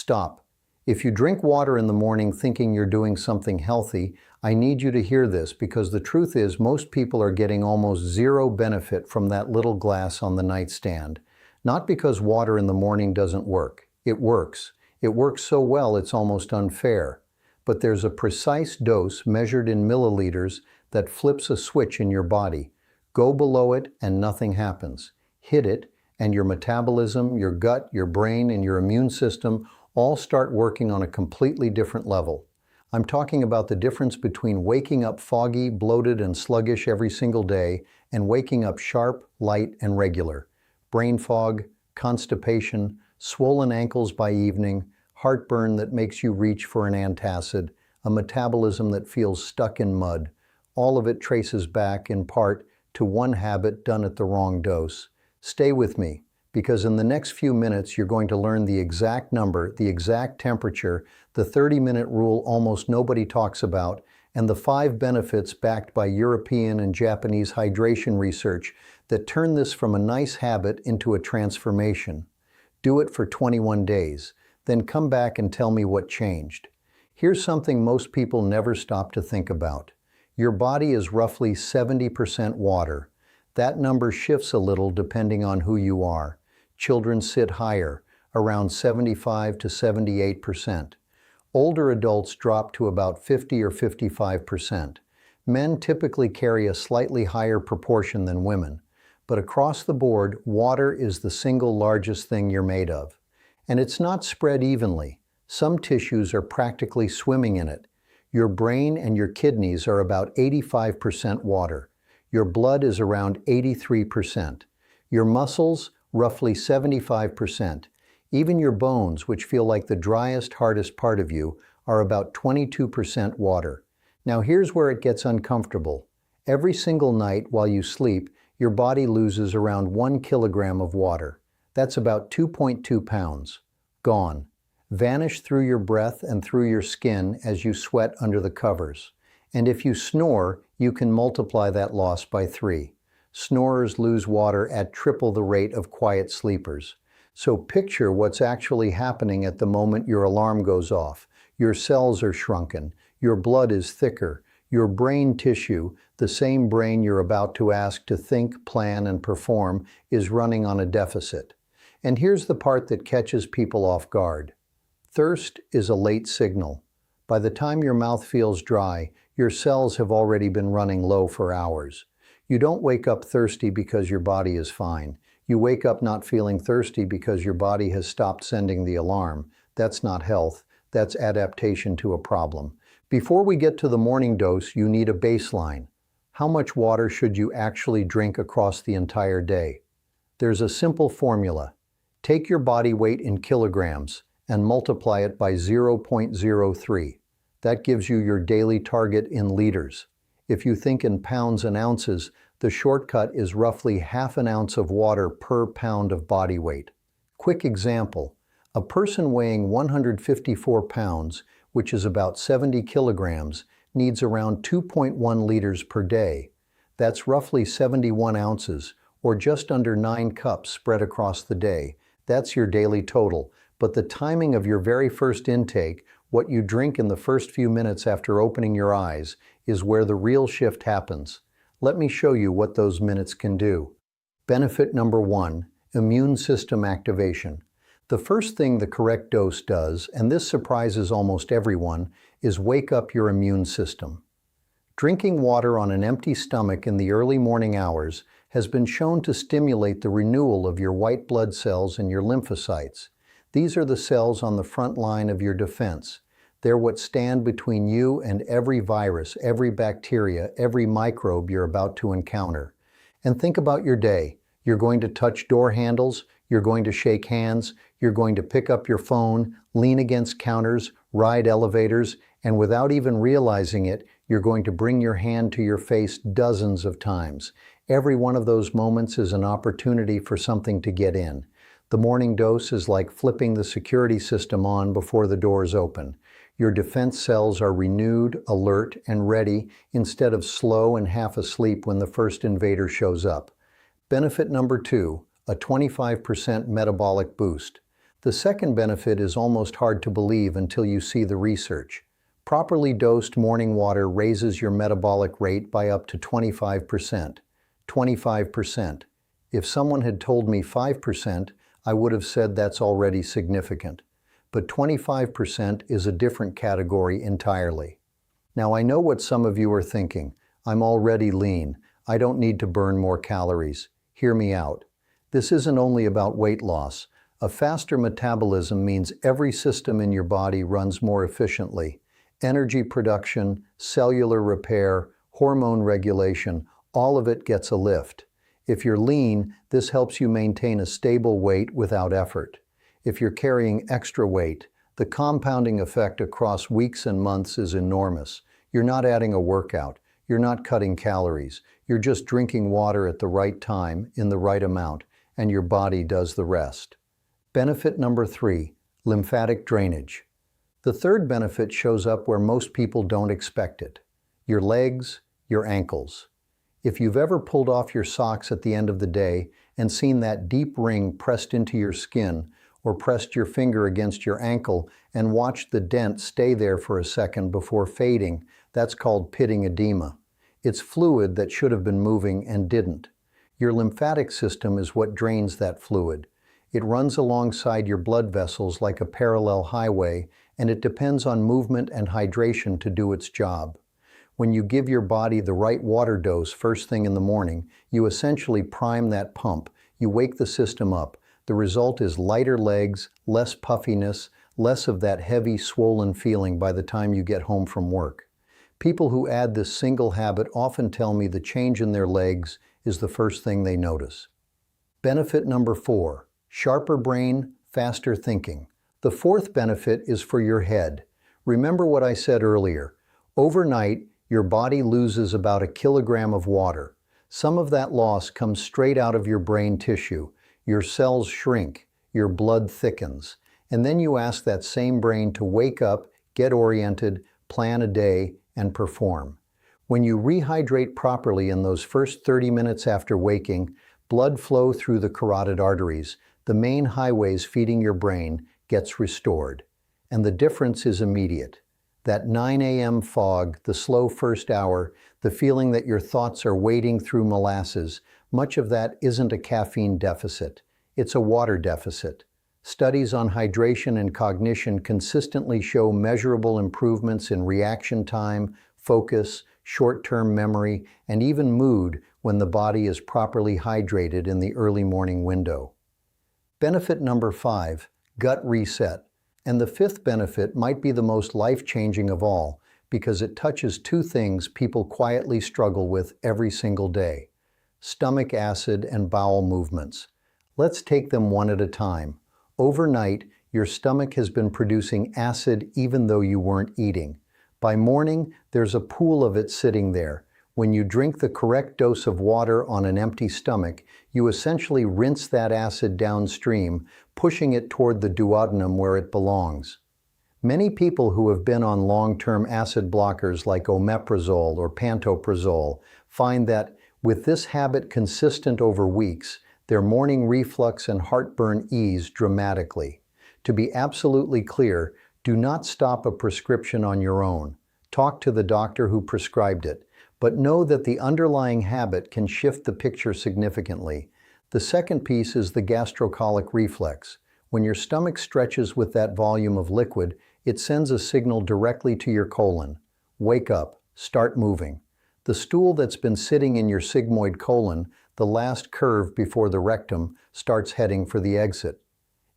Stop. If you drink water in the morning thinking you're doing something healthy, I need you to hear this because the truth is most people are getting almost zero benefit from that little glass on the nightstand. Not because water in the morning doesn't work. It works. It works so well it's almost unfair. But there's a precise dose measured in milliliters that flips a switch in your body. Go below it and nothing happens. Hit it and your metabolism, your gut, your brain, and your immune system all start working on a completely different level. I'm talking about the difference between waking up foggy, bloated, and sluggish every single day and waking up sharp, light, and regular. Brain fog, constipation, swollen ankles by evening, heartburn that makes you reach for an antacid, a metabolism that feels stuck in mud. All of it traces back, in part, to one habit done at the wrong dose. Stay with me, because in the next few minutes you're going to learn the exact number, the exact temperature, the 30-minute rule almost nobody talks about, and the 5 benefits backed by European and Japanese hydration research that turn this from a nice habit into a transformation. Do it for 21 days, then come back and tell me what changed. Here's something most people never stop to think about. Your body is roughly 70% water. That number shifts a little depending on who you are. Children sit higher, around 75 to 78%. Older adults drop to about 50 or 55%. Men typically carry a slightly higher proportion than women. But across the board, water is the single largest thing you're made of. And it's not spread evenly. Some tissues are practically swimming in it. Your brain and your kidneys are about 85% water. Your blood is around 83%. Your muscles, roughly 75%. Even your bones, which feel like the driest, hardest part of you, are about 22% water. Now here's where it gets uncomfortable. Every single night while you sleep, your body loses around 1 kilogram of water. That's about 2.2 pounds. Gone. Vanish through your breath and through your skin as you sweat under the covers. And if you snore, you can multiply that loss by 3. Snorers lose water at triple the rate of quiet sleepers. So picture what's actually happening at the moment your alarm goes off. Your cells are shrunken. Your blood is thicker. Your brain tissue, the same brain you're about to ask to think, plan, and perform, is running on a deficit. And here's the part that catches people off guard. Thirst is a late signal. By the time your mouth feels dry, your cells have already been running low for hours. You don't wake up thirsty because your body is fine. You wake up not feeling thirsty because your body has stopped sending the alarm. That's not health. That's adaptation to a problem. Before we get to the morning dose, you need a baseline. How much water should you actually drink across the entire day? There's a simple formula. Take your body weight in kilograms and multiply it by 0.03. That gives you your daily target in liters. If you think in pounds and ounces, the shortcut is roughly half an ounce of water per pound of body weight. Quick example. A person weighing 154 pounds, which is about 70 kilograms, needs around 2.1 liters per day. That's roughly 71 ounces, or just under 9 cups spread across the day. That's your daily total. But the timing of your very first intake, what you drink in the first few minutes after opening your eyes, is where the real shift happens. Let me show you what those minutes can do. Benefit number 1, immune system activation. The first thing the correct dose does, and this surprises almost everyone, is wake up your immune system. Drinking water on an empty stomach in the early morning hours has been shown to stimulate the renewal of your white blood cells and your lymphocytes. These are the cells on the front line of your defense. They're what stand between you and every virus, every bacteria, every microbe you're about to encounter. And think about your day. You're going to touch door handles, you're going to shake hands, you're going to pick up your phone, lean against counters, ride elevators, and without even realizing it, you're going to bring your hand to your face dozens of times. Every one of those moments is an opportunity for something to get in. The morning dose is like flipping the security system on before the doors open. Your defense cells are renewed, alert, and ready instead of slow and half asleep when the first invader shows up. Benefit number 2, a 25% metabolic boost. The second benefit is almost hard to believe until you see the research. Properly dosed morning water raises your metabolic rate by up to 25%. 25%. If someone had told me 5%, I would have said that's already significant. But 25% is a different category entirely. Now I know what some of you are thinking. I'm already lean. I don't need to burn more calories. Hear me out. This isn't only about weight loss. A faster metabolism means every system in your body runs more efficiently. Energy production, cellular repair, hormone regulation, all of it gets a lift. If you're lean, this helps you maintain a stable weight without effort. If you're carrying extra weight, the compounding effect across weeks and months is enormous. You're not adding a workout. You're not cutting calories. You're just drinking water at the right time, in the right amount, and your body does the rest. Benefit number 3, lymphatic drainage. The third benefit shows up where most people don't expect it. Your legs, your ankles. If you've ever pulled off your socks at the end of the day and seen that deep ring pressed into your skin, or pressed your finger against your ankle and watched the dent stay there for a second before fading, that's called pitting edema. It's fluid that should have been moving and didn't. Your lymphatic system is what drains that fluid. It runs alongside your blood vessels like a parallel highway, and it depends on movement and hydration to do its job. When you give your body the right water dose first thing in the morning, you essentially prime that pump. You wake the system up. The result is lighter legs, less puffiness, less of that heavy, swollen feeling by the time you get home from work. People who add this single habit often tell me the change in their legs is the first thing they notice. Benefit number 4, sharper brain, faster thinking. The fourth benefit is for your head. Remember what I said earlier. Overnight, your body loses about 1 kilogram of water. Some of that loss comes straight out of your brain tissue. Your cells shrink, your blood thickens, and then you ask that same brain to wake up, get oriented, plan a day, and perform. When you rehydrate properly in those first 30 minutes after waking, blood flow through the carotid arteries, the main highways feeding your brain, gets restored. And the difference is immediate. That 9 a.m. fog, the slow first hour, the feeling that your thoughts are wading through molasses, much of that isn't a caffeine deficit. It's a water deficit. Studies on hydration and cognition consistently show measurable improvements in reaction time, focus, short-term memory, and even mood when the body is properly hydrated in the early morning window. Benefit number 5, gut reset. And the fifth benefit might be the most life-changing of all because it touches two things people quietly struggle with every single day: stomach acid and bowel movements. Let's take them one at a time. Overnight, your stomach has been producing acid even though you weren't eating. By morning, there's a pool of it sitting there. When you drink the correct dose of water on an empty stomach, you essentially rinse that acid downstream, pushing it toward the duodenum where it belongs. Many people who have been on long-term acid blockers like omeprazole or pantoprazole find that with this habit consistent over weeks, their morning reflux and heartburn ease dramatically. To be absolutely clear, do not stop a prescription on your own. Talk to the doctor who prescribed it, but know that the underlying habit can shift the picture significantly. The second piece is the gastrocolic reflex. When your stomach stretches with that volume of liquid, it sends a signal directly to your colon. Wake up, start moving. The stool that's been sitting in your sigmoid colon, the last curve before the rectum, starts heading for the exit.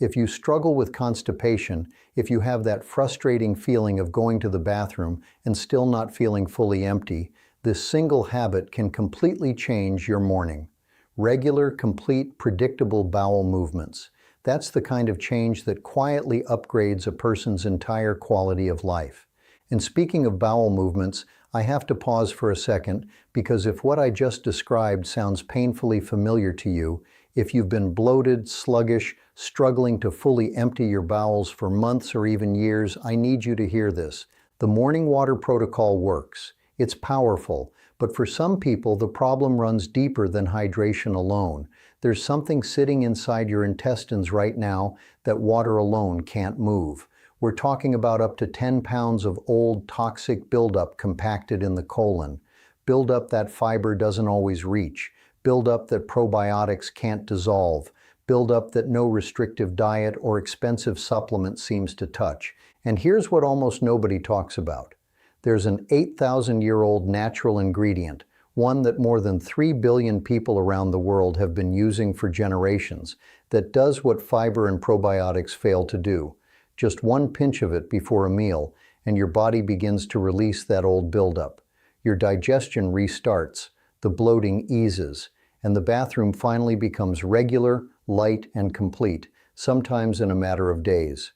If you struggle with constipation, if you have that frustrating feeling of going to the bathroom and still not feeling fully empty, this single habit can completely change your morning. Regular, complete, predictable bowel movements. That's the kind of change that quietly upgrades a person's entire quality of life. And speaking of bowel movements, I have to pause for a second because if what I just described sounds painfully familiar to you, if you've been bloated, sluggish, struggling to fully empty your bowels for months or even years, I need you to hear this. The morning water protocol works. It's powerful, but for some people the problem runs deeper than hydration alone. There's something sitting inside your intestines right now that water alone can't move. We're talking about up to 10 pounds of old, toxic buildup compacted in the colon. Buildup that fiber doesn't always reach. Buildup that probiotics can't dissolve. Buildup that no restrictive diet or expensive supplement seems to touch. And here's what almost nobody talks about. There's an 8,000-year-old natural ingredient, one that more than 3 billion people around the world have been using for generations, that does what fiber and probiotics fail to do. Just one pinch of it before a meal, and your body begins to release that old buildup. Your digestion restarts, the bloating eases, and the bathroom finally becomes regular, light, and complete, sometimes in a matter of days.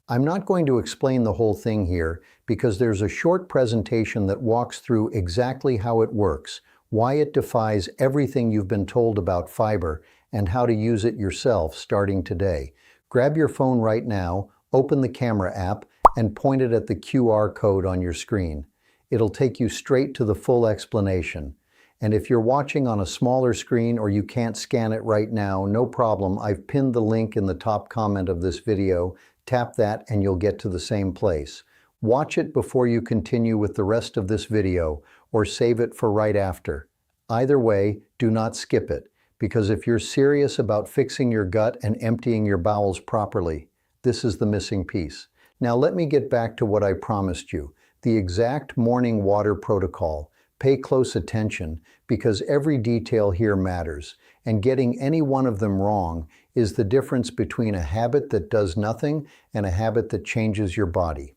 I'm not going to explain the whole thing here because there's a short presentation that walks through exactly how it works, why it defies everything you've been told about fiber, and how to use it yourself starting today. Grab your phone right now, open the camera app, and point it at the QR code on your screen. It'll take you straight to the full explanation. And if you're watching on a smaller screen or you can't scan it right now, no problem. I've pinned the link in the top comment of this video. Tap that and you'll get to the same place. Watch it before you continue with the rest of this video, or save it for right after. Either way, do not skip it, because if you're serious about fixing your gut and emptying your bowels properly, this is the missing piece. Now let me get back to what I promised you, the exact morning water protocol. Pay close attention, because every detail here matters, and getting any one of them wrong is the difference between a habit that does nothing and a habit that changes your body.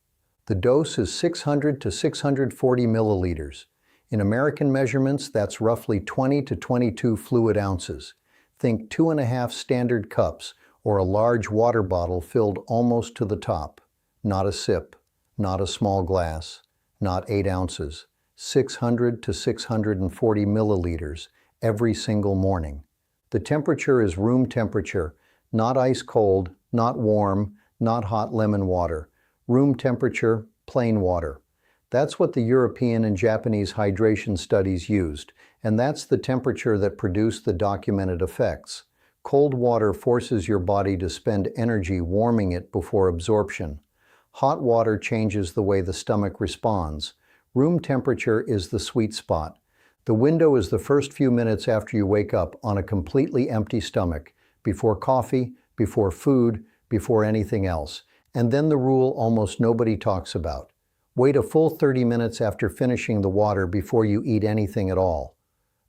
The dose is 600 to 640 milliliters. In American measurements, that's roughly 20 to 22 fluid ounces. Think 2.5 standard cups, or a large water bottle filled almost to the top. Not a sip, not a small glass, not 8 ounces. 600 to 640 milliliters every single morning. The temperature is room temperature, not ice cold, not warm, not hot lemon water. Room temperature, plain water. That's what the European and Japanese hydration studies used, and that's the temperature that produced the documented effects. Cold water forces your body to spend energy warming it before absorption. Hot water changes the way the stomach responds. Room temperature is the sweet spot. The window is the first few minutes after you wake up on a completely empty stomach, before coffee, before food, before anything else. And then the rule almost nobody talks about. Wait a full 30 minutes after finishing the water before you eat anything at all.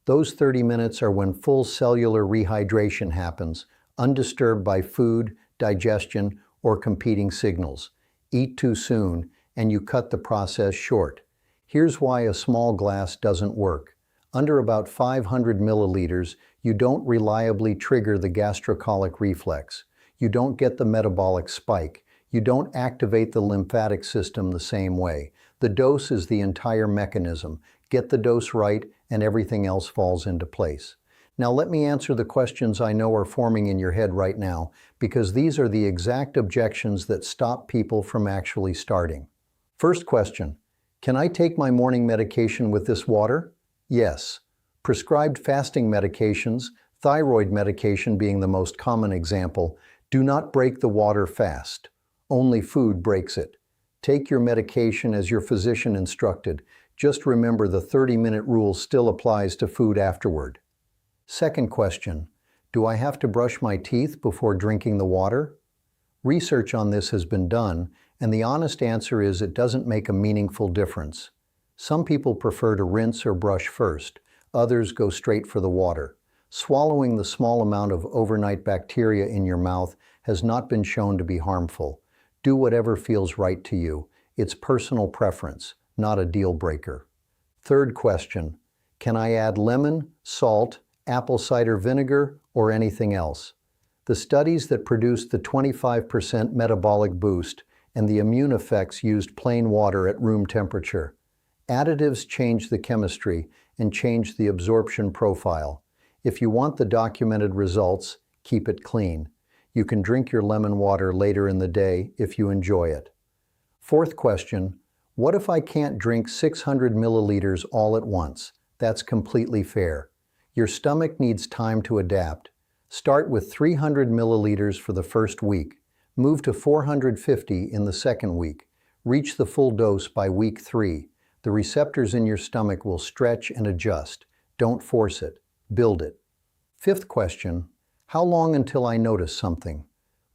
Those 30 minutes are when full cellular rehydration happens, undisturbed by food, digestion, or competing signals. Eat too soon, and you cut the process short. Here's why a small glass doesn't work. Under about 500 milliliters, you don't reliably trigger the gastrocolic reflex. You don't get the metabolic spike. You don't activate the lymphatic system the same way. The dose is the entire mechanism. Get the dose right, and everything else falls into place. Now let me answer the questions I know are forming in your head right now, because these are the exact objections that stop people from actually starting. First question, can I take my morning medication with this water? Yes. Prescribed fasting medications, thyroid medication being the most common example, do not break the water fast. Only food breaks it. Take your medication as your physician instructed. Just remember the 30-minute rule still applies to food afterward. Second question, do I have to brush my teeth before drinking the water? Research on this has been done, and the honest answer is it doesn't make a meaningful difference. Some people prefer to rinse or brush first. Others go straight for the water. Swallowing the small amount of overnight bacteria in your mouth has not been shown to be harmful. Do whatever feels right to you. It's personal preference, not a deal breaker. Third question, can I add lemon, salt, apple cider vinegar, or anything else? The studies that produced the 25% metabolic boost and the immune effects used plain water at room temperature. Additives change the chemistry and change the absorption profile. If you want the documented results, keep it clean. You can drink your lemon water later in the day if you enjoy it. Fourth question, what if I can't drink 600 milliliters all at once? That's completely fair. Your stomach needs time to adapt. Start with 300 milliliters for the first week. Move to 450 in the second week. Reach the full dose by week 3. The receptors in your stomach will stretch and adjust. Don't force it. Build it. Fifth question, how long until I notice something?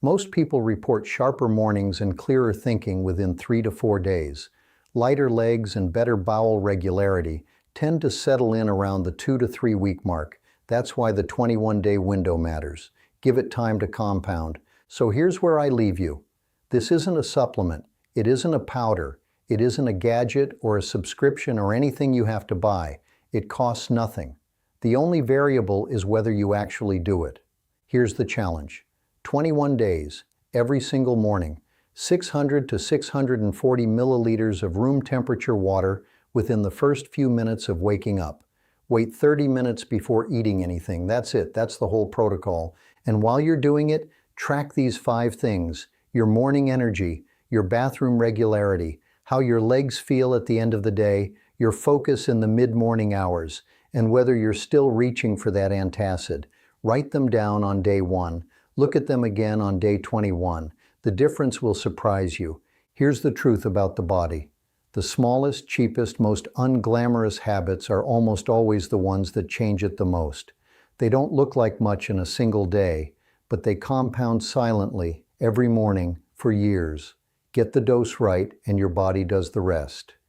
Most people report sharper mornings and clearer thinking within 3 to 4 days. Lighter legs and better bowel regularity tend to settle in around the 2 to 3 week mark. That's why the 21-day window matters. Give it time to compound. So here's where I leave you. This isn't a supplement. It isn't a powder. It isn't a gadget or a subscription or anything you have to buy. It costs nothing. The only variable is whether you actually do it. Here's the challenge. 21 days, every single morning, 600 to 640 milliliters of room temperature water within the first few minutes of waking up. Wait 30 minutes before eating anything. That's it. That's the whole protocol. And while you're doing it, track these 5 things: your morning energy, your bathroom regularity, how your legs feel at the end of the day, your focus in the mid-morning hours, and whether you're still reaching for that antacid. Write them down on day 1. Look at them again on day 21. The difference will surprise you. Here's the truth about the body. The smallest, cheapest, most unglamorous habits are almost always the ones that change it the most. They don't look like much in a single day, but they compound silently every morning for years. Get the dose right and your body does the rest.